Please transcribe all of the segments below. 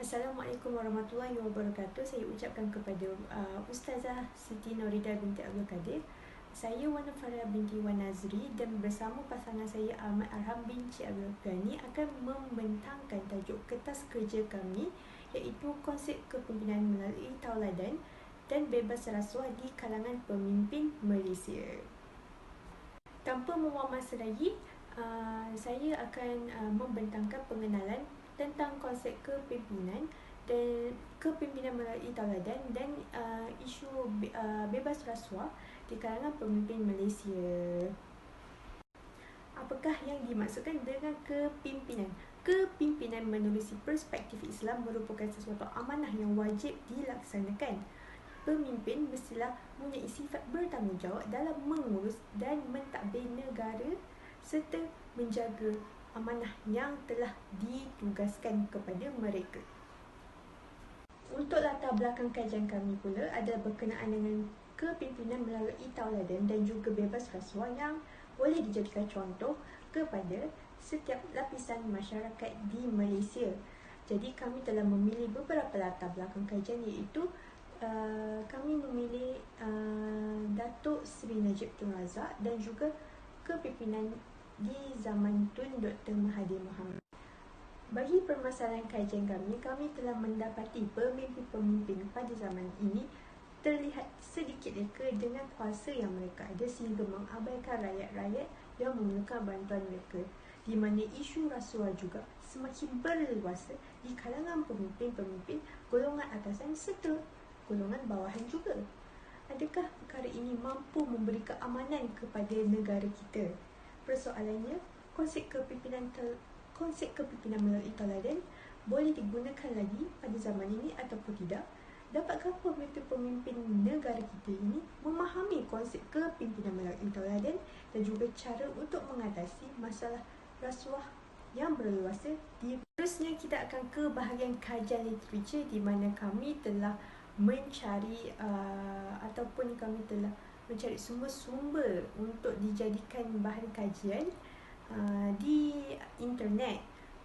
Assalamualaikum warahmatullahi wabarakatuh. Saya ucapkan kepada Ustazah Siti Norida binti Abdul Kadir. Saya Wana Farah binti Wan Nazri dan bersama pasangan saya Ahmad Arham binti Abdul Ghani akan membentangkan tajuk kertas kerja kami, iaitu konsep kepimpinan melalui tauladan dan bebas rasuah di kalangan pemimpin Malaysia. Tanpa membuang masa lagi, saya akan membentangkan pengenalan tentang konsep kepimpinan dan kepimpinan melalui tauladan dan isu bebas rasuah di kalangan pemimpin Malaysia. Apakah yang dimaksudkan dengan kepimpinan? Kepimpinan menerusi perspektif Islam merupakan sesuatu amanah yang wajib dilaksanakan. Pemimpin mestilah mempunyai sifat bertanggungjawab dalam mengurus dan mentadbir negara serta menjaga amanah yang telah ditugaskan kepada mereka. Untuk latar belakang kajian kami pula adalah berkenaan dengan kepimpinan melalui tauladan dan juga bebas rasuah yang boleh dijadikan contoh kepada setiap lapisan masyarakat di Malaysia. Jadi kami telah memilih beberapa latar belakang kajian, iaitu kami memilih Datuk Seri Najib Tun Razak dan juga kepimpinan di zaman Tun Dr. Mahathir Mohamad. Bagi permasalahan kajian kami telah mendapati pemimpin-pemimpin pada zaman ini terlihat sedikit reka dengan kuasa yang mereka ada sehingga mengabaikan rakyat-rakyat yang memerlukan bantuan mereka, di mana isu rasuah juga semakin berleluasa di kalangan pemimpin-pemimpin golongan atasan serta golongan bawahan juga. Adakah perkara ini mampu memberi keamanan kepada negara kita? Persoalannya, konsep kepimpinan melalui tauladan boleh digunakan lagi pada zaman ini ataupun tidak? Dapatkah pemimpin-pemimpin negara kita ini memahami konsep kepimpinan melalui tauladan dan juga cara untuk mengatasi masalah rasuah yang berleluasa? Terusnya kita akan ke bahagian kajian literatur, di mana kami telah mencari sumber-sumber untuk dijadikan bahan kajian di internet.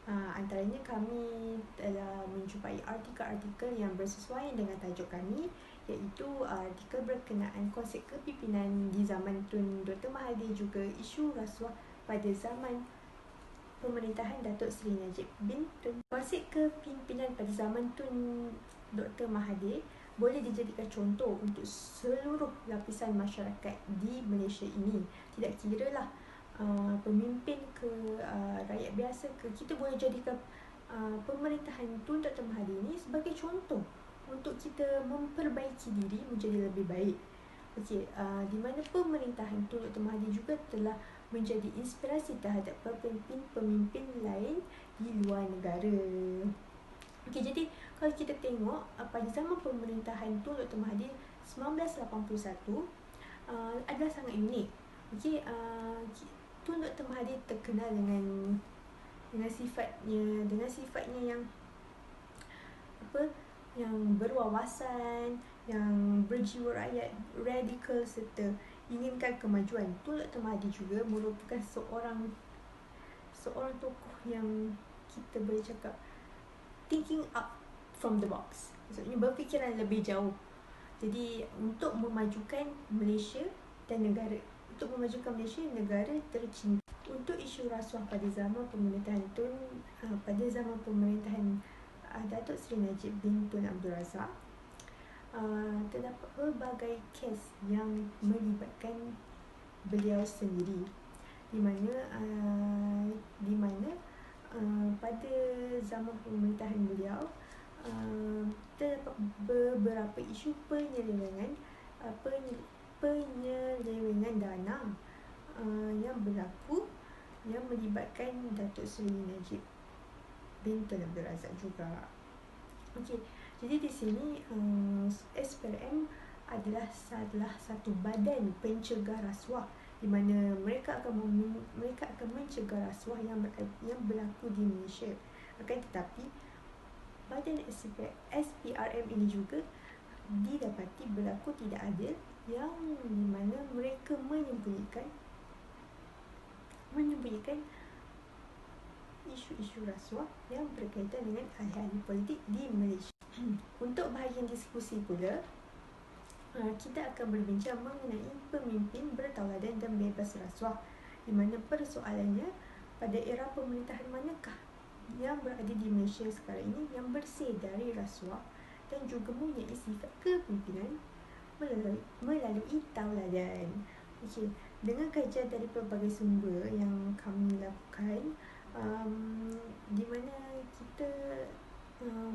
Antaranya kami telah menjumpai artikel-artikel yang bersesuaian dengan tajuk kami, iaitu artikel berkenaan konsep kepimpinan di zaman Tun Dr. Mahathir, juga isu rasuah pada zaman pemerintahan Datuk Seri Najib bin Tun. Konsep kepimpinan pada zaman Tun Dr. Mahathir boleh dijadikan contoh untuk seluruh lapisan masyarakat di Malaysia ini. Tidak kiralah pemimpin ke rakyat biasa ke, kita boleh jadikan pemerintahan Tun Dr. Mahathir ini sebagai contoh untuk kita memperbaiki diri menjadi lebih baik. Di mana pemerintahan Tun Dr. Mahathir juga telah menjadi inspirasi terhadap pemimpin lain di luar negara. Jadi kalau kita tengok pada zaman pemerintahan Tun Dr. Mahathir 1981 adalah sangat unik. Tun Dr. Mahathir terkenal dengan sifatnya yang berwawasan, yang berjiwa rakyat radikal serta inginkan kemajuan. Tun Dr. Mahathir juga merupakan seorang tokoh yang kita boleh cakap thinking up from the box, maksudnya berfikiran lebih jauh. Jadi untuk memajukan Malaysia negara tercinta. Untuk isu rasuah pada zaman pemerintahan Datuk Seri Najib bin Tun Abdul Razak, terdapat pelbagai kes yang melibatkan beliau sendiri, di mana pada zaman pemerintahan beliau terdapat beberapa isu penyelewengan dana yang berlaku yang melibatkan Datuk Seri Najib bin Tun Abdul Razak juga. Jadi di sini SPRM adalah salah satu badan pencegah rasuah, di mana mereka akan mencegah rasuah yang berlaku di Malaysia. Akan tetapi badan SPRM ini juga didapati berlaku tidak adil, yang di mana mereka menyembunyikan isu-isu rasuah yang berkaitan dengan ahli-ahli politik di Malaysia. Untuk bahagian diskusi pula, kita akan berbincang mengenai pemimpin bertauladan dan bebas rasuah, di mana persoalannya pada era pemerintahan manakah yang berada di Malaysia sekarang ini yang bersih dari rasuah dan juga mempunyai sifat kepimpinan melalui tauladan. Okey, dengan kajian dari pelbagai sumber yang kami lakukan, di mana kita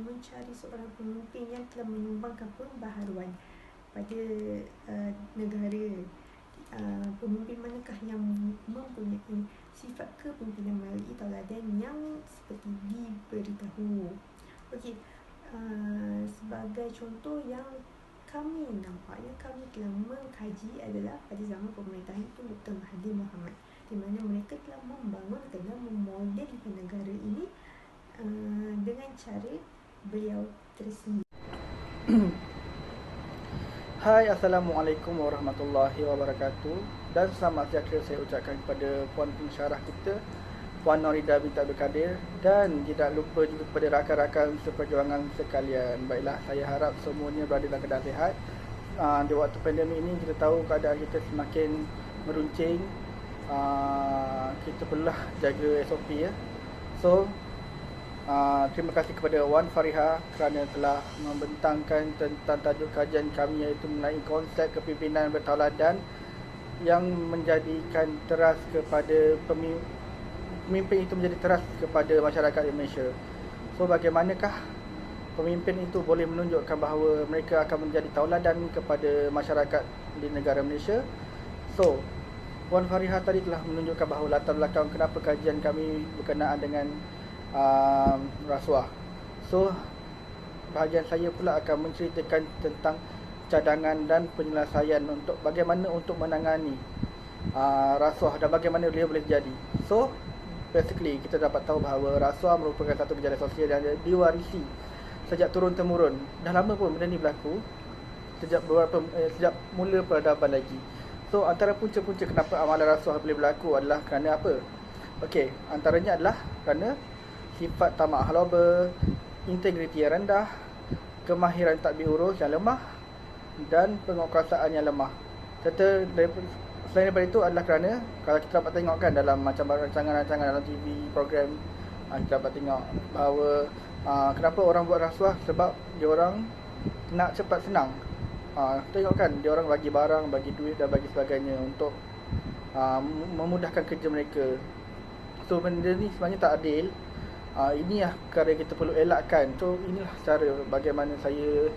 mencari seorang pemimpin yang telah menyumbangkan pembaharuan pada negara. Pemimpin manakah yang mempunyai sifat kepimpinan melalui tauladan yang seperti diberitahu. Okey, sebagai contoh yang kami nampak, yang kami telah mengkaji adalah pada zaman pemerintahan Tun Dr. Mahathir Mohamad, di mana mereka telah membangunkan dan memodelkan negara ini dengan cara beliau tersendiri. Hai, Assalamualaikum warahmatullahi wabarakatuh. Dan selamat sejahtera saya ucapkan kepada Puan Pensyarah kita, Puan Norida binti Abdul Kadir, dan tidak lupa juga kepada rakan-rakan seperjuangan sekalian. Baiklah, saya harap semuanya berada dalam keadaan sihat. Di waktu pandemik ini kita tahu keadaan kita semakin meruncing. Kita perlulah jaga SOP ya. So, terima kasih kepada Wan Fariha kerana telah membentangkan tentang tajuk kajian kami, iaitu mengenai konsep kepimpinan bertauladan yang menjadikan teras kepada pemimpin itu menjadi teras kepada masyarakat Indonesia. So, bagaimanakah pemimpin itu boleh menunjukkan bahawa mereka akan menjadi tauladan kepada masyarakat di negara Malaysia? So, Wan Fariha tadi telah menunjukkan bahawa latar belakang kenapa kajian kami berkenaan dengan rasuah. So, bahagian saya pula akan menceritakan tentang cadangan dan penyelesaian untuk bagaimana untuk menangani rasuah dan bagaimana dia boleh terjadi. So, basically kita dapat tahu bahawa rasuah merupakan satu kejadian sosial yang diwarisi sejak turun-temurun. Dah lama pun benda ni berlaku, sejak mula peradaban lagi. So, antara punca-punca kenapa amalan rasuah boleh berlaku adalah kerana apa? Okey, antaranya adalah kerana sifat tamak haloba, integriti yang rendah, kemahiran tadbir urus yang lemah dan penguasaan yang lemah. Serta selain daripada itu adalah kerana kalau kita dapat tengok kan dalam macam rancangan-rancangan dalam TV program, kita dapat tengok bahawa kenapa orang buat rasuah, sebab dia orang nak cepat senang. Tengok kan, dia orang bagi barang, bagi duit dan bagi sebagainya untuk memudahkan kerja mereka. So, benda ni sebenarnya tak adil. Inilah perkara kita perlu elakkan. So, inilah cara bagaimana saya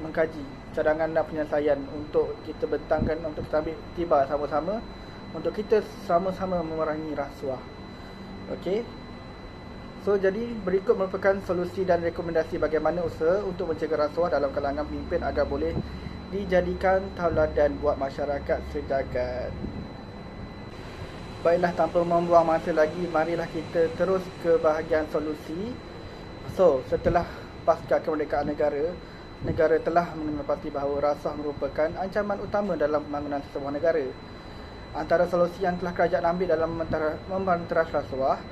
mengkaji cadangan dan penyelesaian untuk kita bentangkan, untuk kita ambil tibar sama-sama, untuk kita sama-sama memerangi rasuah. Okey. So, jadi berikut merupakan solusi dan rekomendasi bagaimana usaha untuk mencegah rasuah dalam kalangan pemimpin agar boleh dijadikan tauladan buat masyarakat sejagat. Baiklah, tanpa membuang masa lagi, marilah kita terus ke bahagian solusi. So, setelah pasca kemerdekaan negara telah mengenal bahawa rasuah merupakan ancaman utama dalam pembangunan sebuah negara. Antara solusi yang telah kerajaan ambil dalam memberantas rasuah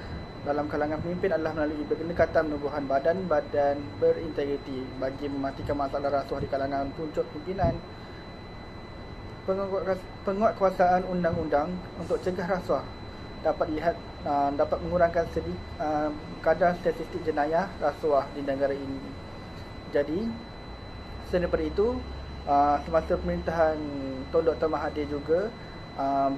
dalam kalangan pemimpin adalah melalui pendekatan penubuhan badan-badan berintegriti bagi mematikan masalah rasuah di kalangan puncak pimpinan. Penguatkuasaan undang-undang untuk cegah rasuah dapat mengurangkan kadar statistik jenayah rasuah di negara ini. Jadi, selain daripada itu, semasa pemerintahan Tun Dr. Mahathir juga,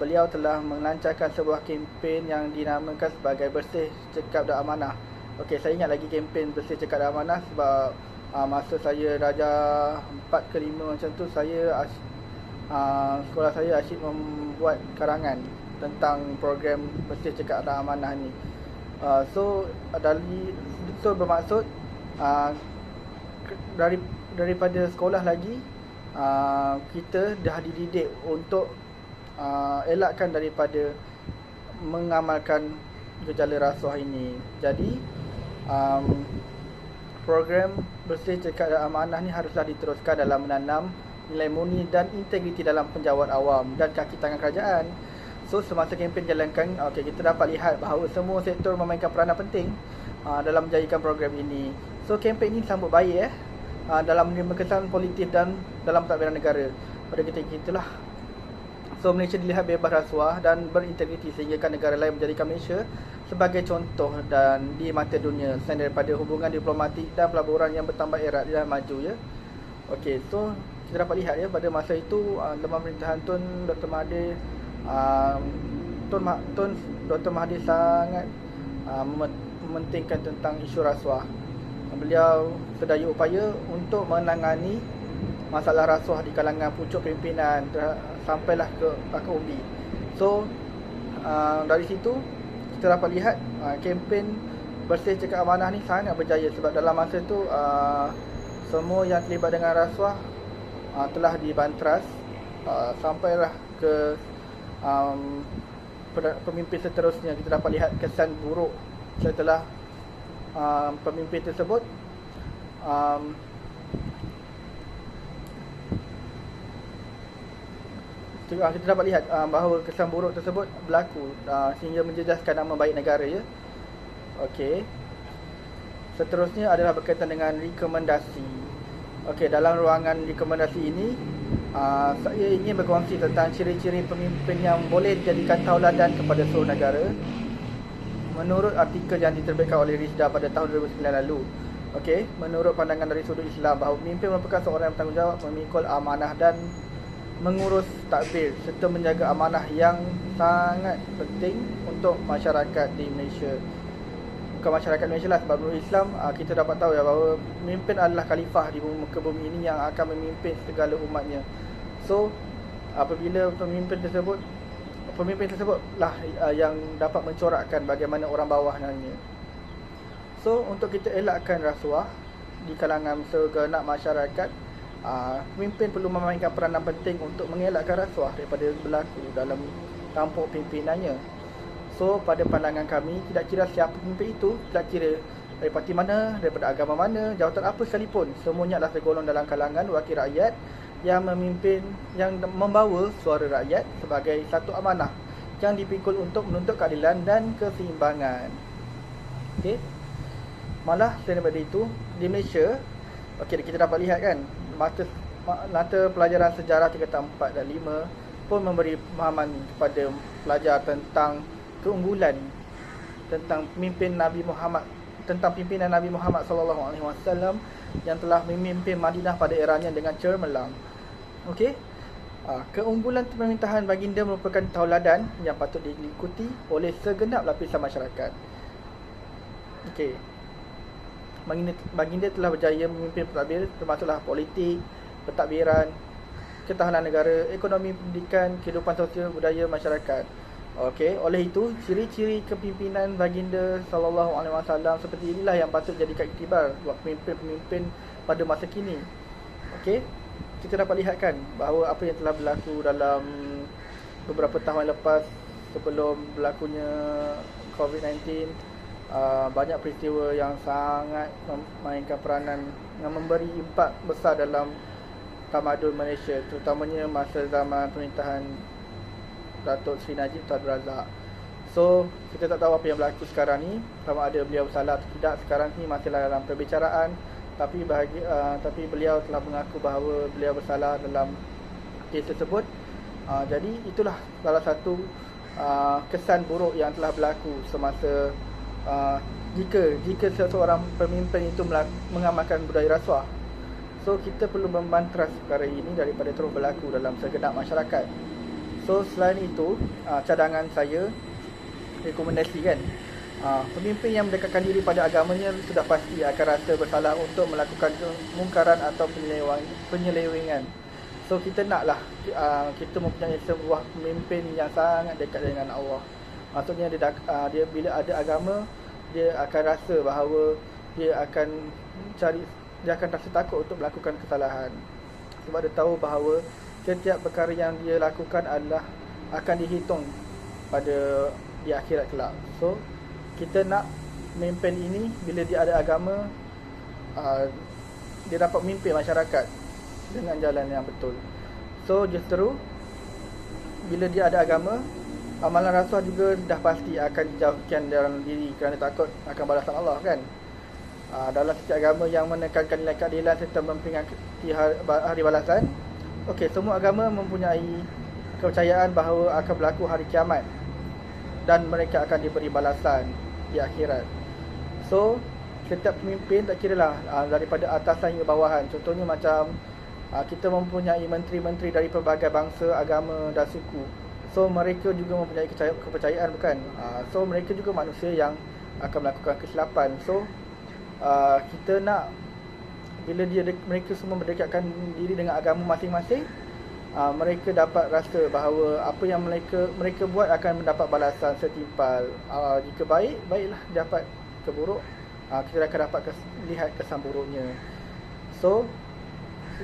beliau telah melancarkan sebuah kempen yang dinamakan sebagai Bersih, Cekap dan Amanah. Okey, saya ingat lagi kempen Bersih, Cekap dan Amanah sebab masa saya darjah 4 ke 5 macam tu, sekolah saya asyik membuat karangan tentang program Bersih, Cekap dan Amanah ni. So bermaksud daripada sekolah lagi, kita dah dididik untuk elakkan daripada mengamalkan gejala rasuah ini. Jadi program Bersih, Cekap dan Amanah ni haruslah diteruskan dalam menanam nilai murni dan integriti dalam penjawat awam dan kaki tangan kerajaan. So semasa kempen jalankan, kita dapat lihat bahawa semua sektor memainkan peranan penting dalam menjayakan program ini. So kempen ini sambut baik dalam menerima kesan politik dan dalam pentadbiran negara pada ketika itulah. So Malaysia dilihat bebas rasuah dan berintegriti sehingga negara lain menjadikan Malaysia sebagai contoh dan di mata dunia selain daripada hubungan diplomatik dan pelaburan yang bertambah erat dan maju ya. Okey, so kita dapat lihat ya pada masa itu dalam pemerintahan Tun Dr. Mahathir Tun Dr. Mahathir sangat mementingkan tentang isu rasuah. Beliau sedaya upaya untuk menangani masalah rasuah di kalangan pucuk pimpinan sampailah ke akar umbi. So dari situ kita dapat lihat kempen bersih cekak amanah ni sangat berjaya sebab dalam masa itu semua yang terlibat dengan rasuah telah dibantras sampailah ke pemimpin seterusnya. Kita dapat lihat kesan buruk setelah pemimpin tersebut kita dapat lihat bahawa kesan buruk tersebut berlaku sehingga menjejaskan nama baik negara ya. Okey. Seterusnya adalah berkaitan dengan rekomendasi. Okey, dalam ruangan rekomendasi ini saya ingin berkongsi tentang ciri-ciri pemimpin yang boleh dijadikan tauladan kepada seluruh negara menurut artikel yang diterbitkan oleh RISDA pada tahun 2009 lalu. Okey, menurut pandangan dari sudut Islam bahawa pemimpin merupakan seorang yang bertanggungjawab memikul amanah dan mengurus takbir serta menjaga amanah yang sangat penting untuk masyarakat di Malaysia. Bukan masyarakat Malaysia lah, sebab menurut Islam kita dapat tahu ya bahawa pemimpin adalah khalifah di muka bumi ini yang akan memimpin segala umatnya. So apabila pemimpin tersebut lah yang dapat mencorakkan bagaimana orang bawah nantinya. So untuk kita elakkan rasuah di kalangan segenap masyarakat, pemimpin perlu memainkan peranan penting untuk mengelakkan rasuah daripada berlaku dalam tampuk pimpinannya. So pada pandangan kami, tidak kira siapa pemimpin itu, tidak kira dari parti mana, daripada agama mana, jawatan apa sekalipun, semuanya adalah tergolong dalam kalangan wakil rakyat yang memimpin, yang membawa suara rakyat sebagai satu amanah yang dipikul untuk menuntut keadilan dan keseimbangan. Okey. Malah selain daripada itu, di Malaysia, kita dapat lihat kan, mata pelajaran sejarah tingkatan 4 dan 5 pun memberi pemahaman kepada pelajar tentang keunggulan tentang pimpinan Nabi Muhammad sallallahu alaihi wasallam yang telah memimpin Madinah pada eranya dengan cemerlang. Okey. Keunggulan pemerintahan baginda merupakan tauladan yang patut diikuti oleh segenap lapisan masyarakat. Okey. Baginda telah berjaya memimpin pentadbir termasuklah politik, pentadbiran, ketahanan negara, ekonomi, pendidikan, kehidupan sosial, budaya masyarakat. Okey, oleh itu ciri-ciri kepimpinan baginda sallallahu alaihi wasallam seperti inilah yang patut jadikan iktibar buat pemimpin-pemimpin pada masa kini. Okey, kita dapat lihat kan bahawa apa yang telah berlaku dalam beberapa tahun lepas sebelum berlakunya COVID-19, banyak peristiwa yang sangat memainkan peranan yang memberi impak besar dalam tamadun Malaysia, terutamanya masa zaman pemerintahan Datuk Seri Najib Tun Razak. So kita tak tahu apa yang berlaku sekarang ni, sama ada beliau bersalah atau tidak. Sekarang ni masihlah dalam perbicaraan, tapi beliau telah mengaku bahawa beliau bersalah dalam kes tersebut. Jadi itulah salah satu kesan buruk yang telah berlaku semasa jika seseorang pemimpin itu mengamalkan budaya rasuah. So kita perlu membantras perkara ini daripada terus berlaku dalam segenap masyarakat. So selain itu, cadangan saya, rekomendasi kan, pemimpin yang mendekatkan diri pada agamanya sudah pasti akan rasa bersalah untuk melakukan kemungkaran atau penyelewengan. So kita naklah kita mempunyai sebuah pemimpin yang sangat dekat dengan Allah. Maksudnya dia bila ada agama, dia akan rasa bahawa dia akan rasa takut untuk melakukan kesalahan. Sebab dia tahu bahawa setiap perkara yang dia lakukan adalah akan dihitung pada di akhirat kelak. So kita nak pemimpin ini bila dia ada agama, dia dapat memimpin masyarakat dengan jalan yang betul. So justru bila dia ada agama, amalan rasuah juga dah pasti akan dijauhkan dalam diri kerana takut akan balasan Allah kan. Dalam setiap agama yang menekankan nilai keadilan serta memperingati hari balasan, okey, semua agama mempunyai kepercayaan bahawa akan berlaku hari kiamat dan mereka akan diberi balasan di akhirat. So, setiap pemimpin tak kiralah daripada atasan hingga bawahan. Contohnya macam kita mempunyai menteri-menteri dari pelbagai bangsa, agama dan suku. So, mereka juga mempunyai kepercayaan bukan? So, mereka juga manusia yang akan melakukan kesilapan. So, kita nak bila mereka semua berdekatkan diri dengan agama masing-masing, mereka dapat rasa bahawa apa yang mereka buat akan mendapat balasan setimpal. Jika baik, baiklah. Dapat keburuk, kita akan dapat lihat kesan buruknya. So,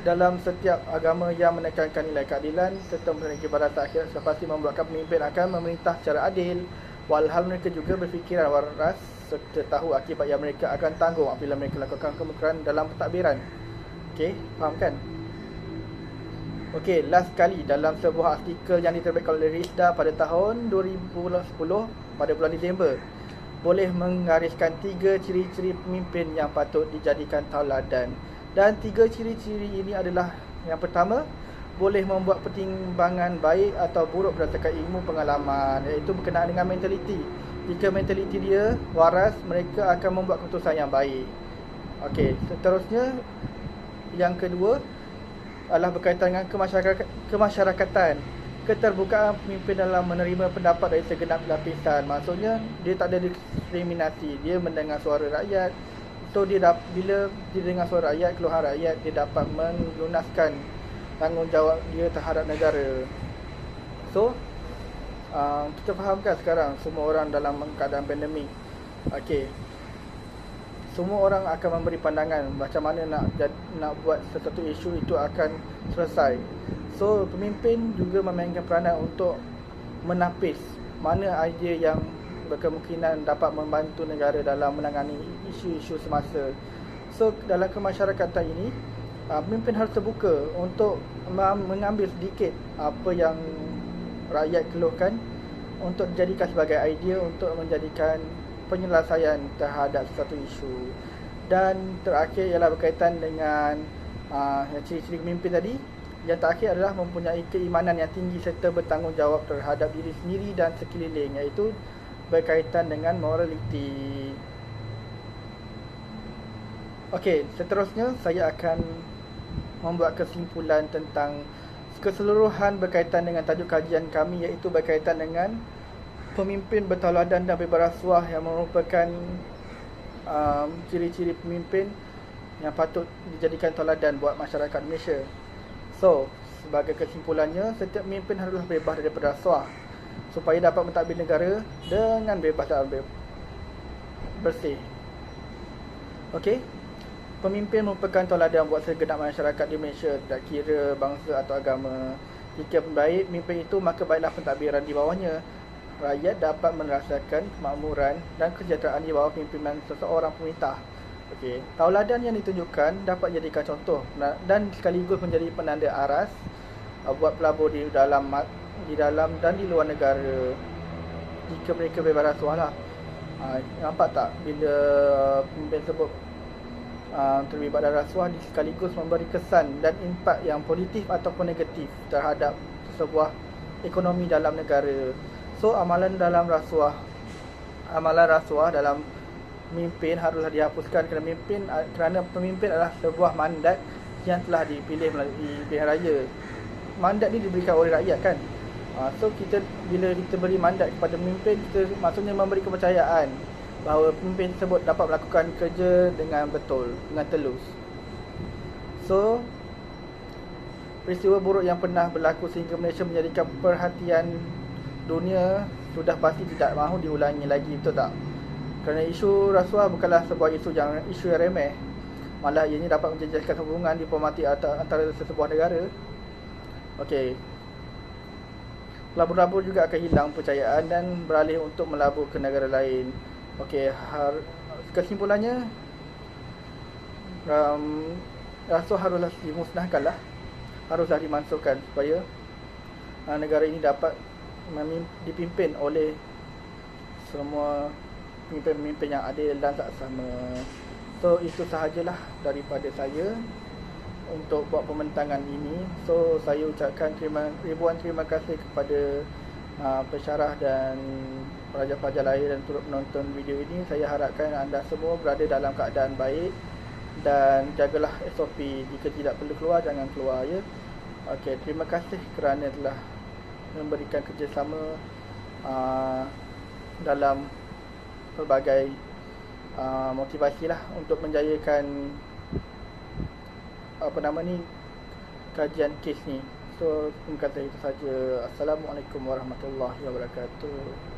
dalam setiap agama yang menekankan nilai keadilan serta memiliki balasan akhirat, pasti membuatkan pemimpin akan memerintah secara adil, walhal mereka juga berfikiran waras serta tahu akibat yang mereka akan tanggung apabila mereka lakukan kemungkaran dalam pentadbiran. Okey, faham kan? Okey, last kali dalam sebuah artikel yang diterbitkan oleh RISDA pada tahun 2010 pada bulan Disember, boleh menggariskan 3 ciri-ciri pemimpin yang patut dijadikan tauladan. Dan 3 ciri-ciri ini adalah: yang pertama, boleh membuat pertimbangan baik atau buruk berdasarkan ilmu pengalaman, iaitu berkenaan dengan mentaliti. Jika mentaliti dia waras, mereka akan membuat keputusan yang baik. Okey, seterusnya yang kedua adalah berkaitan dengan kemasyarakatan. Keterbukaan pemimpin dalam menerima pendapat dari segenap lapisan. Maksudnya dia tak ada diskriminasi, dia mendengar suara rakyat. So bila dia dengar suara rakyat, keluhan rakyat, dia dapat melunaskan tanggungjawab dia terhadap negara. So kita fahamkan sekarang semua orang dalam keadaan pandemik. Okey, semua orang akan memberi pandangan macam mana nak buat sesuatu isu itu akan selesai. So pemimpin juga memainkan peranan untuk menapis mana idea yang berkemungkinan dapat membantu negara dalam menangani isu-isu semasa. So dalam kemasyarakatan ini, pemimpin harus terbuka untuk mengambil sedikit apa yang rakyat keluhkan untuk dijadikan sebagai idea untuk menjadikan penyelesaian terhadap satu isu. Dan terakhir ialah berkaitan dengan ciri-ciri pemimpin tadi. Yang terakhir adalah mempunyai keimanan yang tinggi serta bertanggungjawab terhadap diri sendiri dan sekeliling, iaitu berkaitan dengan moraliti. Okey, seterusnya saya akan membuat kesimpulan tentang keseluruhan berkaitan dengan tajuk kajian kami, iaitu berkaitan dengan pemimpin bertauladan dan berrasuah, yang merupakan ciri-ciri pemimpin yang patut dijadikan tauladan buat masyarakat Malaysia. So, sebagai kesimpulannya, setiap pemimpin haruslah bebas daripada rasuah supaya dapat mentadbir negara dengan bebas dan bersih. Okey, pemimpin merupakan tauladan buat segenap masyarakat di Malaysia, tak kira bangsa atau agama. Jika baik pemimpin itu, maka baiklah pentadbiran di bawahnya. Rakyat dapat merasakan kemakmuran dan kesejahteraan di bawah pimpinan seseorang pemerintah. Okey, tauladan yang ditunjukkan dapat jadikan contoh dan sekaligus menjadi penanda aras buat pelabur di dalam dan di luar negara. Jika mereka bebas rasuah lah. Nampak tak bila pemimpin tersebut terlibat dalam rasuah, sekaligus memberi kesan dan impak yang positif ataupun negatif terhadap sebuah ekonomi dalam negara. So amalan rasuah dalam pemimpin haruslah dihapuskan kerana pemimpin adalah sebuah mandat yang telah dipilih melalui pilihan raya. Mandat ni diberikan oleh rakyat kan. So bila kita beri mandat kepada pemimpin, kita maksudnya memberi kepercayaan bahawa pemimpin tersebut dapat melakukan kerja dengan betul, dengan telus. So peristiwa buruk yang pernah berlaku sehingga Malaysia menjadikan perhatian dunia sudah pasti tidak mahu diulangi lagi, betul tak? Kerana isu rasuah bukanlah sebuah isu yang remeh. Malah ianya dapat menjejaskan hubungan diplomatik antara sesebuah negara. Okey, pelabur-pelabur juga akan hilang percayaan dan beralih untuk melabur ke negara lain. Okey, kesimpulannya, rasuah haruslah dimusnahkanlah, haruslah dimansuhkan supaya negara ini dapat dipimpin oleh semua pemimpin-pemimpin yang adil dan saksama. So itu sahajalah daripada saya untuk buat pembentangan ini. So saya ucapkan ribuan terima kasih kepada pensyarah dan pelajar-pelajar lain dan turut menonton video ini. Saya harapkan anda semua berada dalam keadaan baik dan jagalah SOP. Jika tidak perlu keluar, jangan keluar, ya. Okey, terima kasih kerana telah memberikan kerjasama dalam pelbagai motivasi lah untuk menjayakan kajian kes ni. So terima kasih, itu saja. Assalamualaikum warahmatullahi wabarakatuh.